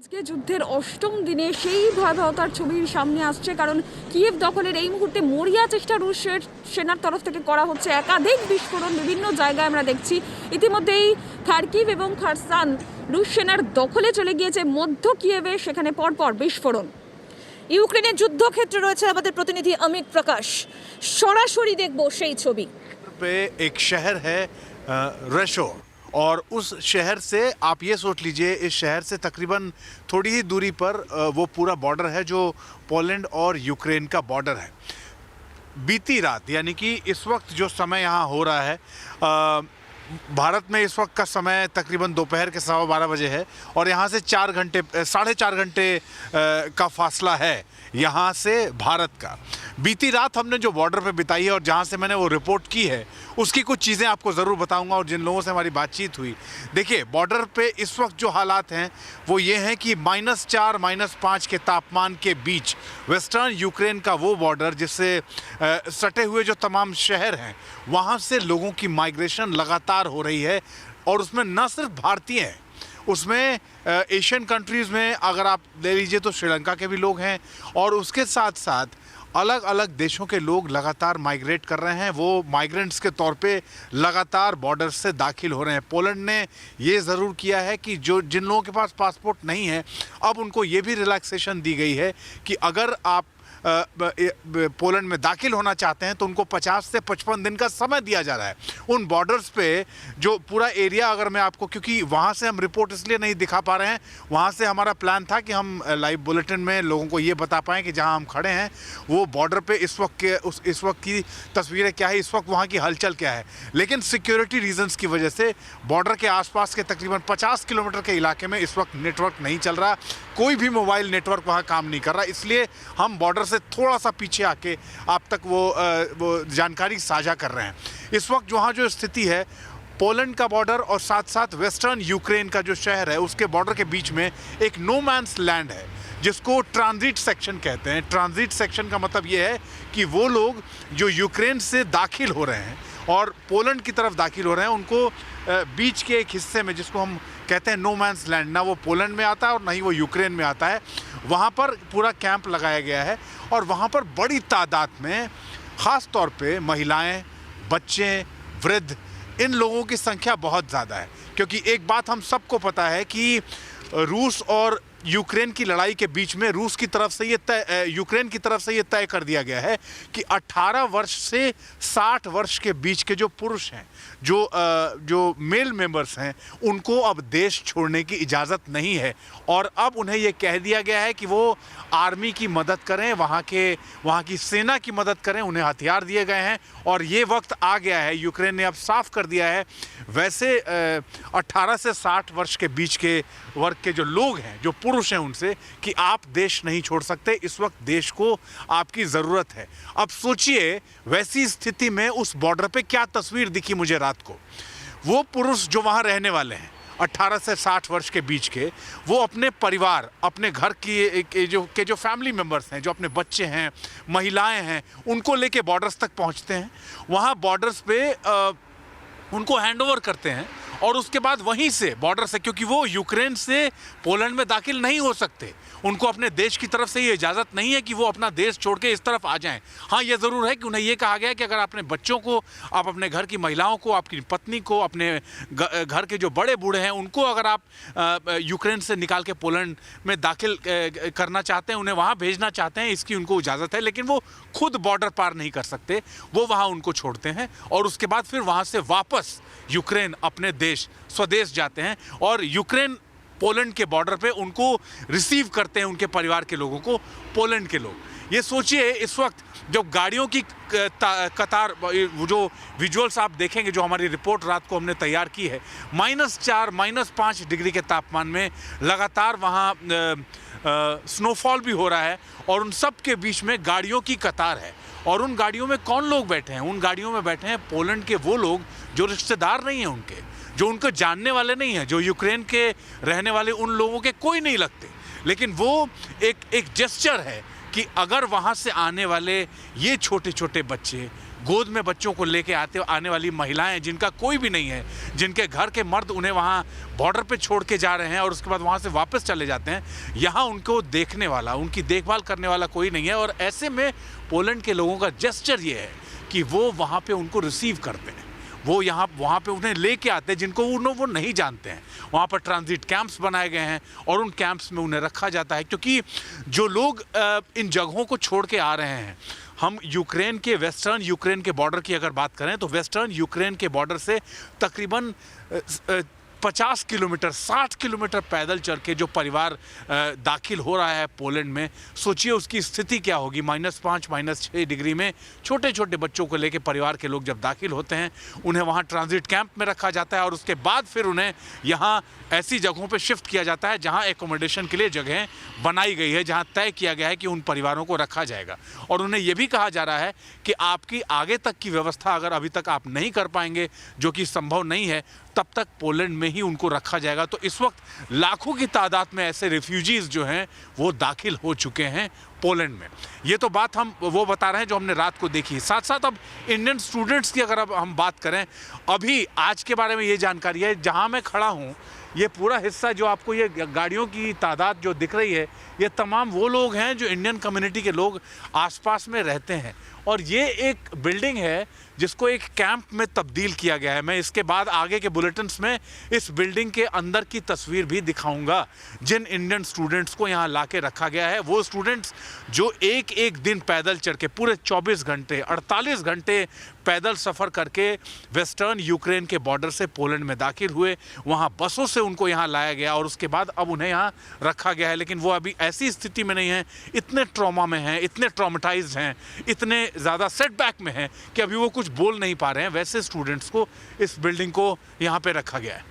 আজকে যুদ্ধের অষ্টম দিনে সেই ভয়াবহতার ছবি সামনে আসছে, কারণ কিয়েভ দখলের এই মুহূর্তে মরিয়া চেষ্টা রুশের সেনার তরফ থেকে করা হচ্ছে। একাধিক বিস্ফোরণ বিভিন্ন জায়গায় আমরা দেখছি। ইতিমধ্যেই খার্কিভ এবং খারসান রুশ সেনার দখলে চলে গিয়েছে মধ্য কিয়েভে, সেখানে পরপর বিস্ফোরণ। ইউক্রেনের যুদ্ধক্ষেত্রে রয়েছে আমাদের প্রতিনিধি অমিত প্রকাশ, সরাসরি দেখবো সেই ছবি। पे एक शहर है रेशो, और उस शहर से आप ये सोच लीजिए, इस शहर से तकरीबन थोड़ी ही दूरी पर वो पूरा बॉर्डर है जो पोलैंड और यूक्रेन का बॉर्डर है। बीती रात यानी कि इस वक्त जो समय यहाँ हो रहा है, भारत में इस वक्त का समय तकरीबन दोपहर के 12:15 बजे है, और यहाँ से 4.5 घंटे का फासला है यहाँ से भारत का। बीती रात हमने जो बॉर्डर पे बिताई है और जहाँ से मैंने वो रिपोर्ट की है, उसकी कुछ चीज़ें आपको ज़रूर बताऊंगा। और जिन लोगों से हमारी बातचीत हुई, देखिए बॉर्डर पे इस वक्त जो हालात हैं वो ये हैं कि -4 -5 के तापमान के बीच वेस्टर्न यूक्रेन का वो बॉर्डर जिससे सटे हुए जो तमाम शहर हैं, वहाँ से लोगों की माइग्रेशन लगातार हो रही है। और उसमें न सिर्फ भारतीय हैं, उसमें एशियन कंट्रीज़ में अगर आप ले लीजिए तो श्रीलंका के भी लोग हैं, और उसके साथ साथ अलग अलग देशों के लोग लगातार माइग्रेट कर रहे हैं। वो माइग्रेंट्स के तौर पे लगातार बॉर्डर से दाखिल हो रहे हैं। पोलैंड ने ये ज़रूर किया है कि जिन लोगों के पास पासपोर्ट नहीं है, अब उनको ये भी रिलैक्सेशन दी गई है कि अगर आप पोलैंड में दाखिल होना चाहते हैं तो उनको 50 से 55 दिन का समय दिया जा रहा है। उन बॉर्डर्स पे जो पूरा एरिया, अगर मैं आपको, क्योंकि वहाँ से हम रिपोर्ट इसलिए नहीं दिखा पा रहे हैं, वहाँ से हमारा प्लान था कि हम लाइव बुलेटिन में लोगों को ये बता पाएँ कि जहाँ हम खड़े हैं वो बॉर्डर पे इस वक्त की तस्वीरें क्या है, इस वक्त वहाँ की हलचल क्या है। लेकिन सिक्योरिटी रीजंस की वजह से बॉर्डर के आसपास के तकरीबन 50 किलोमीटर के इलाके में इस वक्त नेटवर्क नहीं चल रहा, कोई भी मोबाइल नेटवर्क वहाँ काम नहीं कर रहा। इसलिए हम बॉर्डर से थोड़ा सा पीछे आके आप तक वो जानकारी साझा कर रहे हैं। इस वक्त वहाँ जो स्थिति है, पोलैंड का बॉर्डर और साथ साथ वेस्टर्न यूक्रेन का जो शहर है, उसके बॉर्डर के बीच में एक नो मैन्स लैंड है जिसको ट्रांजिट सेक्शन कहते हैं। ट्रांजिट सेक्शन का मतलब ये है कि वो लोग जो यूक्रेन से दाखिल हो रहे हैं और पोलैंड की तरफ दाखिल हो रहे हैं, उनको बीच के एक हिस्से में, जिसको हम कहते हैं नो मैन्स लैंड, ना वो पोलैंड में आता है और ना ही वो यूक्रेन में आता है, वहाँ पर पूरा कैंप लगाया गया है। और वहाँ पर बड़ी तादाद में ख़ास तौर पे महिलाएं, बच्चे, वृद्ध, इन लोगों की संख्या बहुत ज़्यादा है। क्योंकि एक बात हम सबको पता है कि रूस और यूक्रेन की लड़ाई के बीच में यूक्रेन की तरफ से ये तय कर दिया गया है कि 18 वर्ष से 60 वर्ष के बीच के जो पुरुष हैं, जो मेल मेंबर्स हैं, उनको अब देश छोड़ने की इजाज़त नहीं है। और अब उन्हें ये कह दिया गया है कि वो आर्मी की मदद करें, वहाँ की सेना की मदद करें। उन्हें हथियार दिए गए हैं और ये वक्त आ गया है, यूक्रेन ने अब साफ कर दिया है, वैसे 18 से 60 वर्ष के बीच के वर्ग के जो लोग हैं, जो पुरुष हैं, उनसे कि आप देश नहीं छोड़ सकते। इस वक्त देश को आपकी ज़रूरत है। अब सोचिए वैसी स्थिति में उस बॉर्डर पे क्या तस्वीर दिखी मुझे रात को। वो पुरुष जो वहाँ रहने वाले हैं 18 से 60 वर्ष के बीच के, वो अपने परिवार, अपने घर के जो फैमिली मेम्बर्स हैं, जो अपने बच्चे हैं, महिलाएं हैं, उनको लेके बॉर्डर्स तक पहुँचते हैं। वहाँ बॉर्डर्स पे उनको हैंडओवर करते हैं और उसके बाद वहीं से बॉर्डर से, क्योंकि वो यूक्रेन से पोलैंड में दाखिल नहीं हो सकते, उनको अपने देश की तरफ से ये इजाज़त नहीं है कि वो अपना देश छोड़ के इस तरफ आ जाएं। हाँ, ये ज़रूर है कि उन्हें ये कहा गया है कि अगर अपने बच्चों को, आप अपने घर की महिलाओं को, आपकी पत्नी को, अपने घर के जो बड़े बूढ़े हैं, उनको अगर आप यूक्रेन से निकाल के पोलैंड में दाखिल करना चाहते हैं, उन्हें वहाँ भेजना चाहते हैं, इसकी उनको इजाज़त है। लेकिन वो खुद बॉर्डर पार नहीं कर सकते, वो वहाँ उनको छोड़ते हैं और उसके बाद फिर वहाँ से वापस यूक्रेन अपने स्वदेश जाते हैं। और यूक्रेन पोलैंड के बॉर्डर पे उनको रिसीव करते हैं, उनके परिवार के लोगों को, पोलैंड के लोग। ये सोचिए इस वक्त जब गाड़ियों की कतार, जो विजुअल्स आप देखेंगे, जो हमारी रिपोर्ट रात को हमने तैयार की है, -4 -5 डिग्री के तापमान में लगातार वहाँ स्नोफॉल भी हो रहा है और उन सब के बीच में गाड़ियों की कतार है। और उन गाड़ियों में कौन लोग बैठे हैं? उन गाड़ियों में बैठे हैं पोलैंड के वो लोग जो रिश्तेदार नहीं हैं उनके, जो उनको जानने वाले नहीं हैं, जो यूक्रेन के रहने वाले उन लोगों के कोई नहीं लगते। लेकिन वो एक जेस्चर है कि अगर वहाँ से आने वाले ये छोटे छोटे बच्चे, गोद में बच्चों को लेके आने वाली महिलाएं जिनका कोई भी नहीं है, जिनके घर के मर्द उन्हें वहाँ बॉर्डर पे छोड़ के जा रहे हैं और उसके बाद वहाँ से वापस चले जाते हैं, यहाँ उनको देखने वाला, उनकी देखभाल करने वाला कोई नहीं है। और ऐसे में पोलैंड के लोगों का जेस्चर ये है कि वो वहाँ पे उनको रिसीव करते हैं, वो वहाँ पे उन्हें लेके आते हैं जिनको वो नहीं जानते हैं। वहाँ पर ट्रांजिट कैंप्स बनाए गए हैं और उन कैंप्स में उन्हें रखा जाता है, क्योंकि जो लोग इन जगहों को छोड़ के आ रहे हैं, हम यूक्रेन के वेस्टर्न यूक्रेन के बॉर्डर की अगर बात करें तो वेस्टर्न यूक्रेन के बॉर्डर से तकरीबन 50 किलोमीटर 60 किलोमीटर पैदल चल के जो परिवार दाखिल हो रहा है पोलैंड में, सोचिए उसकी स्थिति क्या होगी। -5 -6 डिग्री में छोटे छोटे बच्चों को लेके परिवार के लोग जब दाखिल होते हैं, उन्हें वहाँ ट्रांजिट कैंप में रखा जाता है और उसके बाद फिर उन्हें यहाँ ऐसी जगहों पे शिफ्ट किया जाता है जहाँ एकोमोडेशन के लिए जगहें बनाई गई है, जहाँ तय किया गया है कि उन परिवारों को रखा जाएगा। और उन्हें ये भी कहा जा रहा है कि आपकी आगे तक की व्यवस्था अगर अभी तक आप नहीं कर पाएंगे, जो कि संभव नहीं है, तब तक पोलैंड में ही उनको रखा जाएगा। तो इस वक्त लाखों की तादाद में ऐसे रिफ्यूजीज जो हैं वो दाखिल हो चुके हैं पोलैंड में। ये तो बात हम वो बता रहे हैं जो हमने रात को देखी। साथ साथ अब इंडियन स्टूडेंट्स की अगर अब हम बात करें, अभी आज के बारे में ये जानकारी है, जहां मैं खड़ा हूं ये पूरा हिस्सा जो आपको ये गाड़ियों की तादाद जो दिख रही है, ये तमाम वो लोग हैं जो इंडियन कम्युनिटी के लोग आसपास में रहते हैं। और ये एक बिल्डिंग है जिसको एक कैंप में तब्दील किया गया है। मैं इसके बाद आगे के बुलेटिन्स में इस बिल्डिंग के अंदर की तस्वीर भी दिखाऊंगा। जिन इंडियन स्टूडेंट्स को यहाँ ला के रखा गया है, वो स्टूडेंट्स जो एक एक दिन पैदल चल के पूरे 24 घंटे 48 घंटे पैदल सफ़र करके वेस्टर्न यूक्रेन के बॉर्डर से पोलैंड में दाखिल हुए, वहाँ बसों से उनको यहाँ लाया गया और उसके बाद अब उन्हें यहाँ रखा गया है। लेकिन वो अभी ऐसी स्थिति में नहीं है, इतने ट्रॉमा में हैं, इतने ट्रॉमेटाइज्ड हैं, इतने ज़्यादा सेटबैक में हैं कि अभी वो कुछ बोल नहीं पा रहे हैं। वैसे स्टूडेंट्स को इस बिल्डिंग को यहाँ पे रखा गया है।